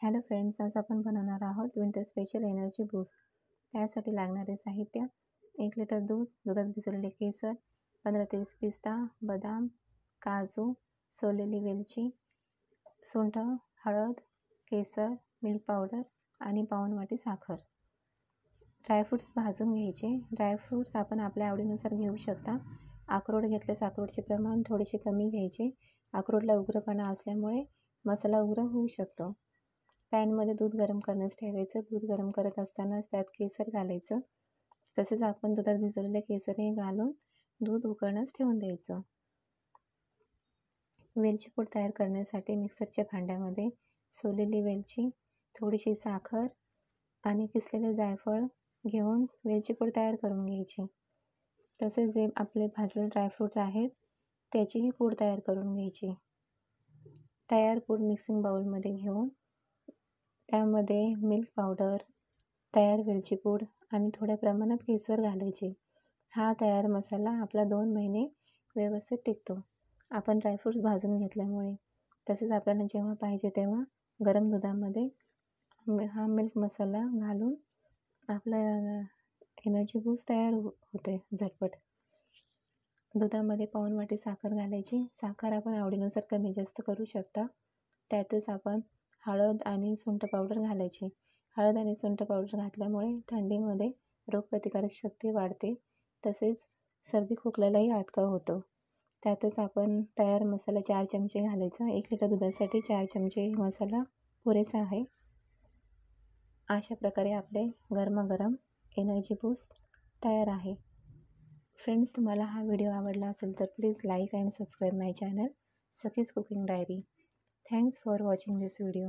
Hello friends, आज आपण बनवणार आहोत विंटर स्पेशल एनर्जी बूस्ट। त्यासाठी लागणारे साहित्य: 1 लिटर दूध, दुधात भिजवलेले केसर, 15 ते 20 पिस्ता, बदाम, काजू, सोललेली वेलची, सुंठ, हळद, केसर, मिल्क पावडर आणि पाऊण वाटी साखर। ड्रायफ्रूट्स भाजून घ्यायचे। ड्रायफ्रूट्स आपण आपल्या आवडीनुसार घेऊ शकता। अक्रोड घेतल्यास अक्रोडचे प्रमाण थोडेसे कमी घ्यायचे। अक्रोडला उग्रपणा असल्यामुळे मसाला उग्र होऊ शकतो। पॅनमध्ये दूध गरम करण्यास ठेवायचं। दूध गरम करत असतानाच त्यात केसर घालायचं। तसेच आपण दुधात भिजवलेले केसरही घालून दूध उकळण्यास ठेवून द्यायचं। वेलची पूड तयार करण्यासाठी मिक्सरच्या भांड्यामध्ये सोललेली वेलची, थोडीशी साखर आणि किसलेले जायफळ घेऊन वेलची पूड तयार करून घ्यायची। तसेच जे आपले भाजलेले ड्रायफ्रूट्स आहेत त्याचीही पूड तयार करून घ्यायची। तयार पूड मिक्सिंग बाउलमध्ये घेऊन त्यामध्ये मिल्क पावडर, तयार वेलची पूड आणि थोड्या प्रमाणात केसर घालायचे। हा तयार मसाला आपला 2 महिने व्यवस्थित टिकतो। आपण ड्रायफ्रूट्स भाजून घेतल्यामुळे। तसेच आपल्याला जेव्हा पाहिजे तेव्हा गरम दुधामध्ये हा मिल्क मसाला घालून आपला एनर्जी बूस्ट तयार होते झटपट। दुधामध्ये पाऊण वाटी साखर घालायची। साखर आपण आवडीनुसार कमी जास्त करू शकता। त्यातच आपण हळद आणि सुंठ पावडर घालायची। हळद आणि सुंठ पावडर घातल्यामुळे थंडीमध्ये रोगप्रतिकारक शक्ती वाढते। तसेच सर्दी खोकल्यालाही अटकाव होतो। त्यातच आपण तयार मसाला 4 चमचे घालायचा। 1 लिटर दुधासाठी 4 चमचे मसाला पुरेसा आहे। अशा प्रकारे आपले गरमागरम एनर्जी बूस्ट तयार आहे। फ्रेंड्स, तुम्हाला हा व्हिडिओ आवडला असेल तर please like and subscribe my channel Sakhi's cooking diary. Thanks for watching this video.